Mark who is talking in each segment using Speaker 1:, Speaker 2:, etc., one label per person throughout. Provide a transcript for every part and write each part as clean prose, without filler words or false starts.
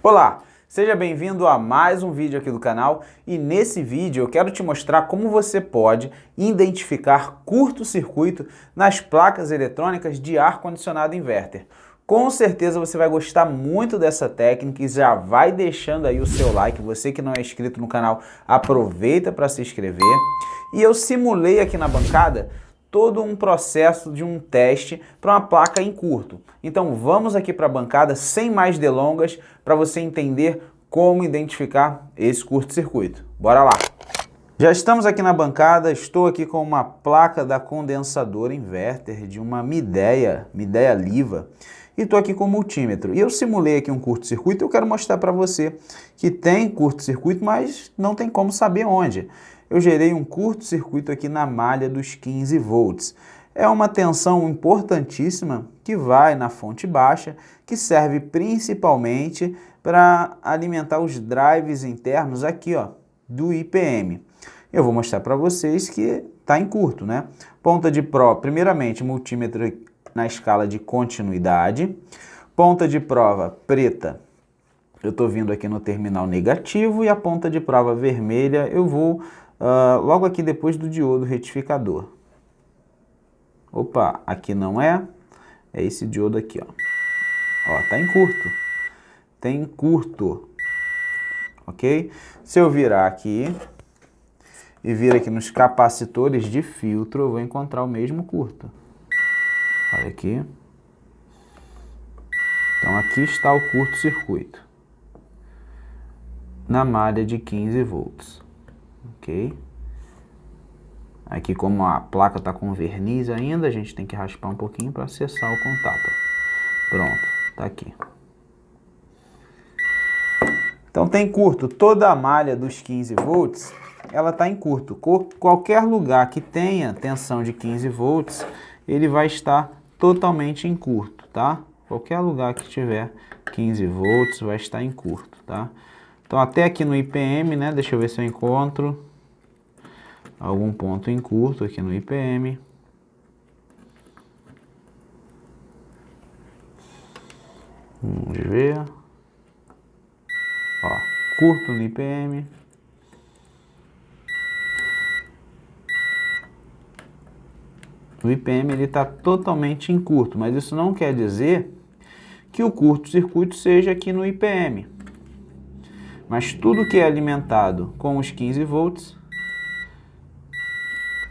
Speaker 1: Olá, seja bem-vindo a mais um vídeo aqui do canal e nesse vídeo eu quero te mostrar como você pode identificar curto-circuito nas placas eletrônicas de ar-condicionado inverter. Com certeza você vai gostar muito dessa técnica e já vai deixando aí o seu like. Você que não é inscrito no canal, aproveita para se inscrever. E eu simulei aqui na bancada todo um processo de um teste para uma placa em curto. Então vamos aqui para a bancada sem mais delongas para você entender como identificar esse curto-circuito. Bora lá! Já estamos aqui na bancada, estou aqui com uma placa da condensadora inverter de uma Midea Liva e estou aqui com o multímetro. E eu simulei aqui um curto-circuito e eu quero mostrar para você que tem curto-circuito, mas não tem como saber onde. Eu gerei um curto-circuito aqui na malha dos 15 volts. É uma tensão importantíssima que vai na fonte baixa, que serve principalmente para alimentar os drives internos aqui, ó, do IPM. Eu vou mostrar para vocês que está em curto, né? Ponta de prova, primeiramente, multímetro na escala de continuidade. Ponta de prova preta, eu estou vindo aqui no terminal negativo e a ponta de prova vermelha eu vou logo aqui depois do diodo retificador. Opa, aqui não é esse diodo aqui, ó. Ó, tá em curto. Tem curto, ok? Se eu virar aqui e vir aqui nos capacitores de filtro, eu vou encontrar o mesmo curto. Olha aqui. Então aqui está o curto-circuito na malha de 15 volts. Ok? Aqui, como a placa está com verniz ainda, a gente tem que raspar um pouquinho para acessar o contato. Pronto, tá aqui. Então tem curto, toda a malha dos 15 volts, ela está em curto. Qualquer lugar que tenha tensão de 15 volts, ele vai estar totalmente em curto, tá? Qualquer lugar que tiver 15 volts vai estar em curto, tá? Então até aqui no IPM, né? Deixa eu ver se eu encontro algum ponto em curto aqui no IPM. Vamos ver. Ó, curto no IPM. O IPM ele está totalmente em curto, mas isso não quer dizer que o curto-circuito seja aqui no IPM. Mas tudo que é alimentado com os 15 volts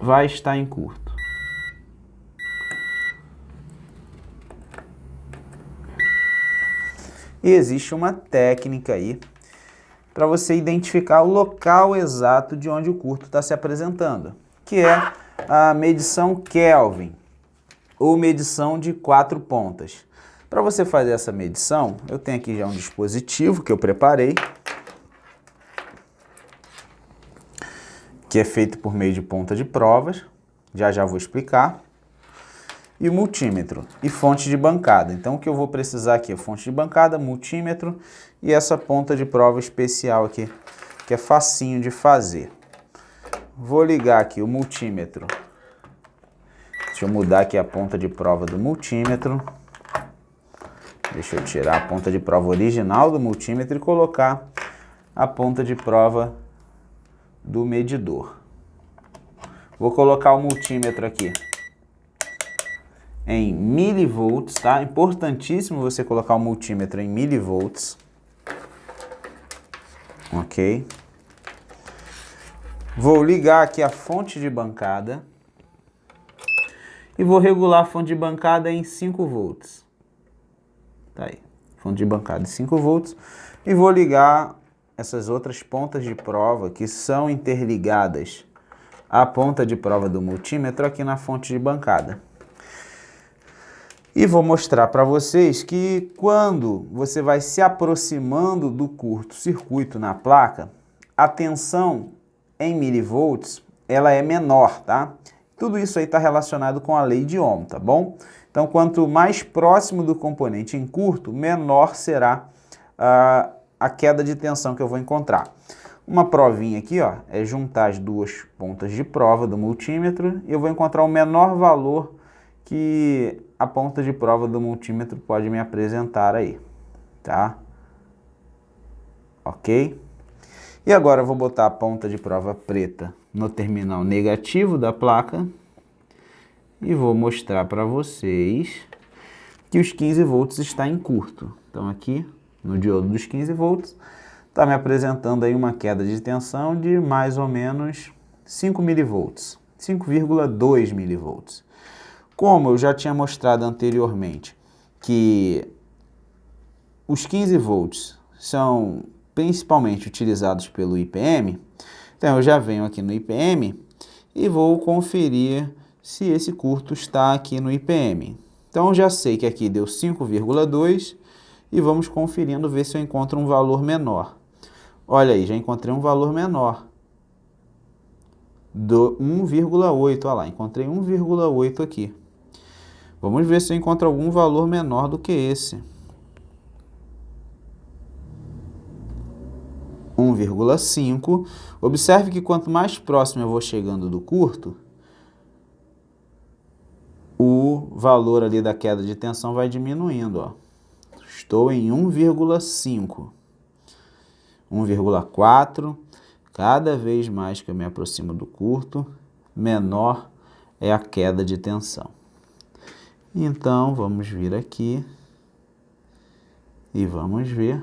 Speaker 1: vai estar em curto. E existe uma técnica aí para você identificar o local exato de onde o curto está se apresentando, que é a medição Kelvin, ou medição de 4 pontas. Para você fazer essa medição, eu tenho aqui já um dispositivo que eu preparei, que é feito por meio de ponta de provas, já vou explicar, e o multímetro e fonte de bancada. Então o que eu vou precisar aqui é fonte de bancada, multímetro e essa ponta de prova especial aqui, que é facinho de fazer. Vou ligar aqui o multímetro. Deixa eu mudar aqui a ponta de prova do multímetro. Deixa eu tirar a ponta de prova original do multímetro e colocar a ponta de prova do medidor. Vou colocar o multímetro aqui em milivolts, tá? Importantíssimo você colocar o multímetro em milivolts. Ok. Vou ligar aqui a fonte de bancada e vou regular a fonte de bancada em 5 volts. Tá aí, fonte de bancada em 5 volts e vou ligar essas outras pontas de prova que são interligadas à ponta de prova do multímetro aqui na fonte de bancada. E vou mostrar para vocês que quando você vai se aproximando do curto-circuito na placa, a tensão em milivolts ela é menor, tá? Tudo isso aí está relacionado com a lei de Ohm, tá bom? Então, quanto mais próximo do componente em curto, menor será a queda de tensão que eu vou encontrar. Uma provinha aqui, ó, é juntar as duas pontas de prova do multímetro e eu vou encontrar o menor valor que a ponta de prova do multímetro pode me apresentar aí, tá? Ok? E agora eu vou botar a ponta de prova preta no terminal negativo da placa e vou mostrar para vocês que os 15 volts está em curto. Então aqui, no diodo dos 15 volts, está me apresentando aí uma queda de tensão de mais ou menos 5 milivolts, 5,2 milivolts. Como eu já tinha mostrado anteriormente que os 15 volts são principalmente utilizados pelo IPM, então eu já venho aqui no IPM e vou conferir se esse curto está aqui no IPM. Então já sei que aqui deu 5,2 e vamos conferindo, ver se eu encontro um valor menor. Olha aí, já encontrei um valor menor, do 1,8, olha lá, encontrei 1,8 aqui. Vamos ver se eu encontro algum valor menor do que esse. 1,5. Observe que quanto mais próximo eu vou chegando do curto, o valor ali da queda de tensão vai diminuindo, ó. Estou em 1,5. 1,4. Cada vez mais que eu me aproximo do curto, menor é a queda de tensão. Então, vamos vir aqui e vamos ver.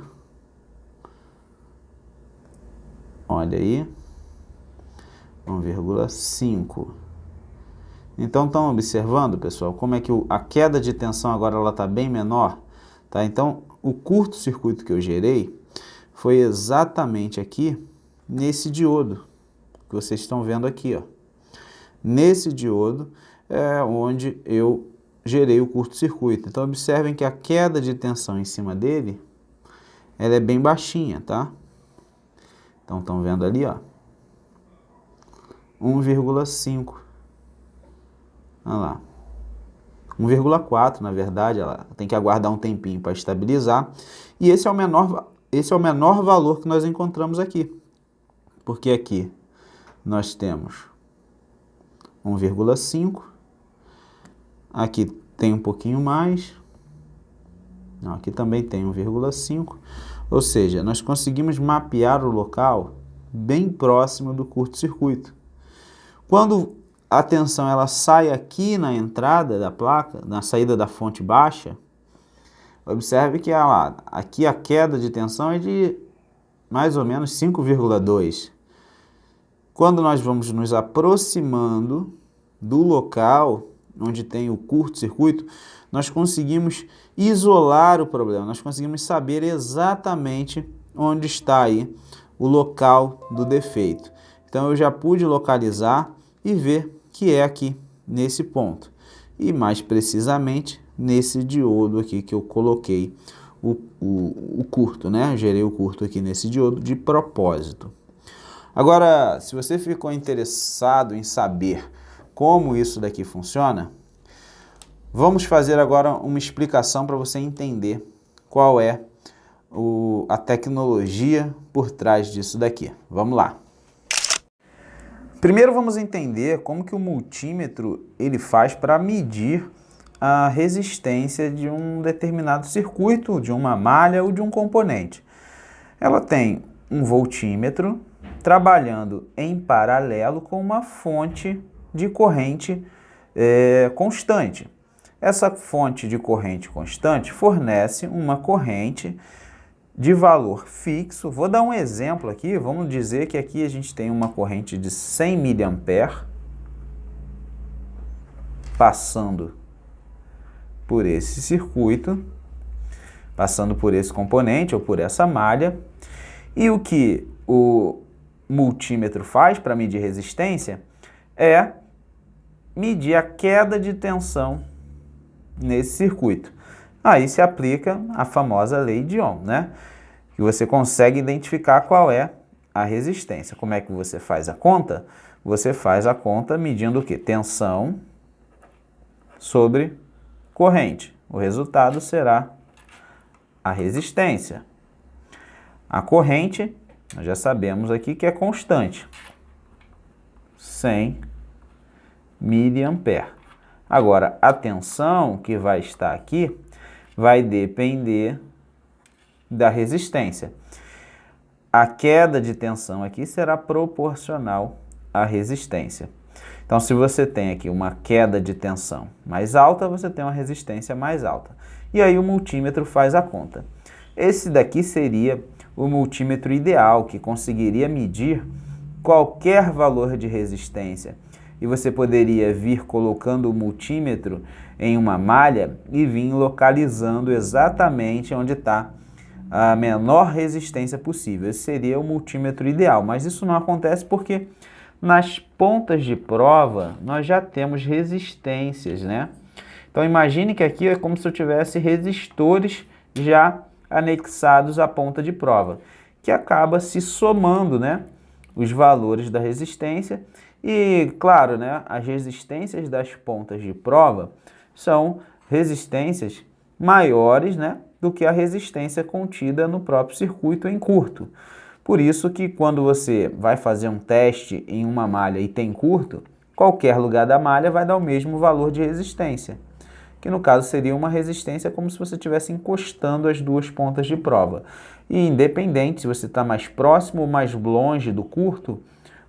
Speaker 1: Olha aí, 1,5. Então, estão observando, pessoal, como é que a queda de tensão agora ela está bem menor? Tá? Então, o curto-circuito que eu gerei foi exatamente aqui, nesse diodo, que vocês estão vendo aqui, ó. Nesse diodo é onde eu gerei o curto-circuito. Então, observem que a queda de tensão em cima dele, ela é bem baixinha, tá? Então, estão vendo ali, ó, 1,5. Olha lá. 1,4, na verdade, ela tem que aguardar um tempinho para estabilizar. E esse é o menor valor que nós encontramos aqui. Porque aqui nós temos 1,5. Aqui tem um pouquinho mais. Não, aqui também tem 1,5. Ou seja, nós conseguimos mapear o local bem próximo do curto-circuito. Quando a tensão ela sai aqui na entrada da placa, na saída da fonte baixa, observe que aqui a queda de tensão é de mais ou menos 5,2. Quando nós vamos nos aproximando do local onde tem o curto-circuito, nós conseguimos isolar o problema, nós conseguimos saber exatamente onde está aí o local do defeito. Então eu já pude localizar e ver que é aqui, nesse ponto. E mais precisamente, nesse diodo aqui que eu coloquei o curto, né? Gerei o curto aqui nesse diodo de propósito. Agora, se você ficou interessado em saber como isso daqui funciona, vamos fazer agora uma explicação para você entender qual é a tecnologia por trás disso daqui. Vamos lá. Primeiro vamos entender como que o multímetro ele faz para medir a resistência de um determinado circuito, de uma malha ou de um componente. Ela tem um voltímetro trabalhando em paralelo com uma fonte de corrente constante. Essa fonte de corrente constante fornece uma corrente de valor fixo. Vou dar um exemplo aqui, vamos dizer que aqui a gente tem uma corrente de 100 mA passando por esse circuito, passando por esse componente ou por essa malha. E o que o multímetro faz para medir resistência é medir a queda de tensão nesse circuito. Aí se aplica a famosa lei de Ohm, né? Que você consegue identificar qual é a resistência. Como é que você faz a conta? Você faz a conta medindo o quê? Tensão sobre corrente. O resultado será a resistência. A corrente, nós já sabemos aqui que é constante, 100 mA. Agora, a tensão que vai estar aqui vai depender da resistência. a queda de tensão aqui será proporcional à resistência. Então, se você tem aqui uma queda de tensão mais alta, você tem uma resistência mais alta. E aí o multímetro faz a conta. Esse daqui seria o multímetro ideal, que conseguiria medir qualquer valor de resistência. E você poderia vir colocando o multímetro em uma malha e vir localizando exatamente onde está a menor resistência possível. Esse seria o multímetro ideal, mas isso não acontece porque nas pontas de prova nós já temos resistências, né? Então imagine que aqui é como se eu tivesse resistores já anexados à ponta de prova, que acaba se somando, né, os valores da resistência. E claro, né, as resistências das pontas de prova são resistências maiores, né, do que a resistência contida no próprio circuito em curto. Por isso que quando você vai fazer um teste em uma malha e tem curto, qualquer lugar da malha vai dar o mesmo valor de resistência, que no caso seria uma resistência como se você estivesse encostando as duas pontas de prova. E independente se você está mais próximo ou mais longe do curto,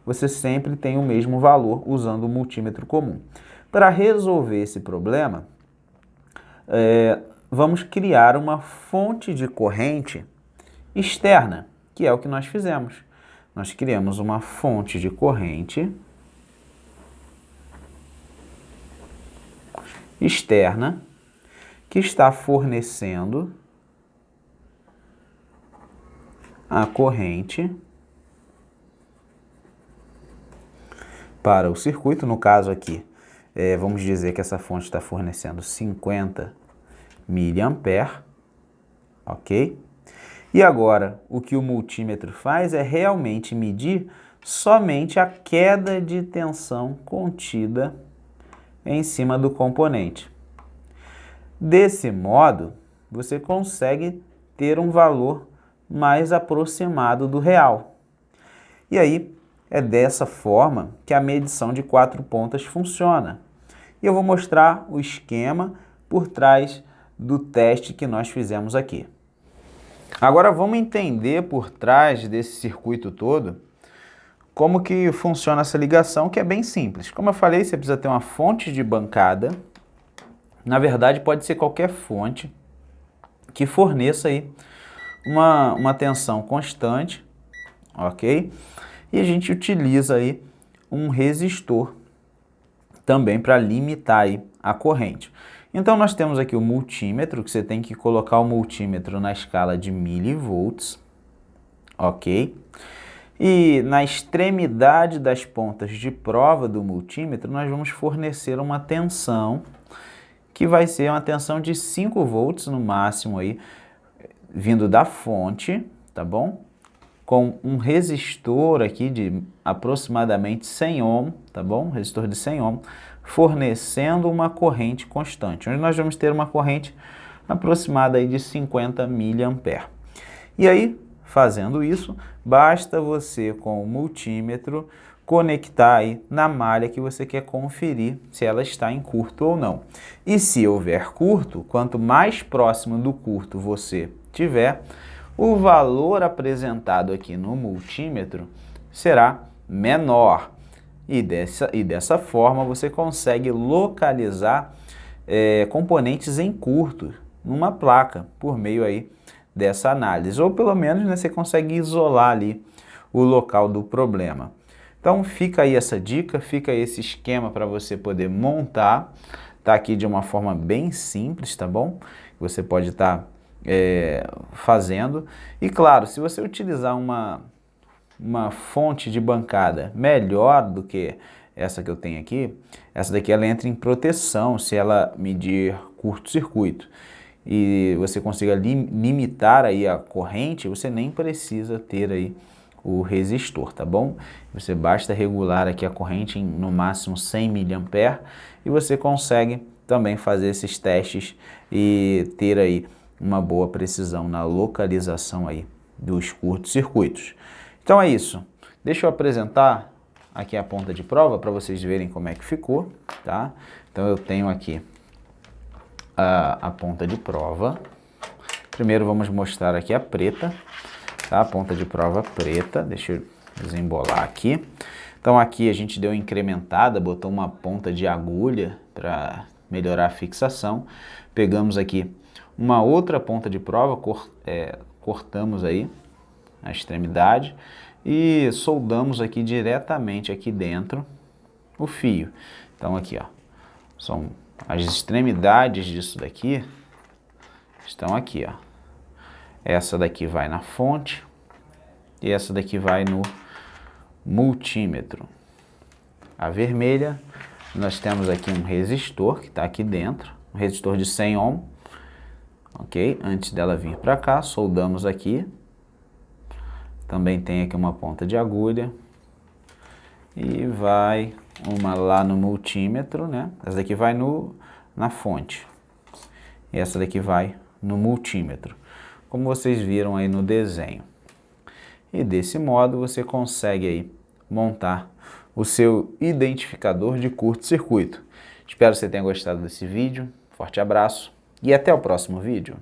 Speaker 1: você sempre tem o mesmo valor usando o multímetro comum. Para resolver esse problema, vamos criar uma fonte de corrente externa, que é o que nós fizemos. Nós criamos uma fonte de corrente externa que está fornecendo a corrente para o circuito. No caso aqui, vamos dizer que essa fonte está fornecendo 50 mA, ok? E agora, o que o multímetro faz é realmente medir somente a queda de tensão contida em cima do componente. Desse modo, você consegue ter um valor mais aproximado do real. E aí, é dessa forma que a medição de 4 pontas funciona. E eu vou mostrar o esquema por trás do teste que nós fizemos aqui. Agora vamos entender por trás desse circuito todo como que funciona essa ligação, que é bem simples. Como eu falei, você precisa ter uma fonte de bancada. Na verdade, pode ser qualquer fonte que forneça aí uma tensão constante, ok? E a gente utiliza aí um resistor também para limitar aí a corrente. Então nós temos aqui o multímetro, que você tem que colocar o multímetro na escala de milivolts, ok? E na extremidade das pontas de prova do multímetro, nós vamos fornecer uma tensão, que vai ser uma tensão de 5 volts no máximo aí, vindo da fonte, tá bom? Com um resistor aqui de aproximadamente 100 ohm, tá bom? Resistor de 100 ohm, fornecendo uma corrente constante, onde nós vamos ter uma corrente aproximada aí de 50 mA. E aí, fazendo isso, basta você com o multímetro conectar aí na malha que você quer conferir se ela está em curto ou não. E se houver curto, quanto mais próximo do curto você tiver, o valor apresentado aqui no multímetro será menor. E dessa forma você consegue localizar componentes em curto numa placa por meio aí dessa análise. Ou pelo menos, né, você consegue isolar ali o local do problema. Então fica aí essa dica, fica aí esse esquema para você poder montar. Tá aqui de uma forma bem simples, tá bom? Você pode estar fazendo. E claro, se você utilizar uma fonte de bancada melhor do que essa que eu tenho aqui, essa daqui ela entra em proteção se ela medir curto-circuito. E você consiga limitar aí a corrente, você nem precisa ter aí o resistor, tá bom? Você basta regular aqui a corrente em no máximo 100 mA e você consegue também fazer esses testes e ter aí uma boa precisão na localização aí dos curtos-circuitos. Então é isso. Deixa eu apresentar aqui a ponta de prova para vocês verem como é que ficou, tá? Então eu tenho aqui a ponta de prova. Primeiro vamos mostrar aqui a preta. tá? Ponta de prova preta, deixa eu desembolar aqui. Então aqui a gente deu incrementada, botou uma ponta de agulha para melhorar a fixação. Pegamos aqui uma outra ponta de prova, cortamos aí a extremidade e soldamos aqui diretamente aqui dentro o fio. Então aqui, ó, são as extremidades disso daqui, estão aqui, ó. Essa daqui vai na fonte e essa daqui vai no multímetro. A vermelha, nós temos aqui um resistor que está aqui dentro, um resistor de 100 ohm, ok? Antes dela vir para cá, soldamos aqui. Também tem aqui uma ponta de agulha e vai uma lá no multímetro, né? Essa daqui vai na fonte e essa daqui vai no multímetro, como vocês viram aí no desenho. E desse modo você consegue aí montar o seu identificador de curto-circuito. Espero que você tenha gostado desse vídeo. Forte abraço e até o próximo vídeo.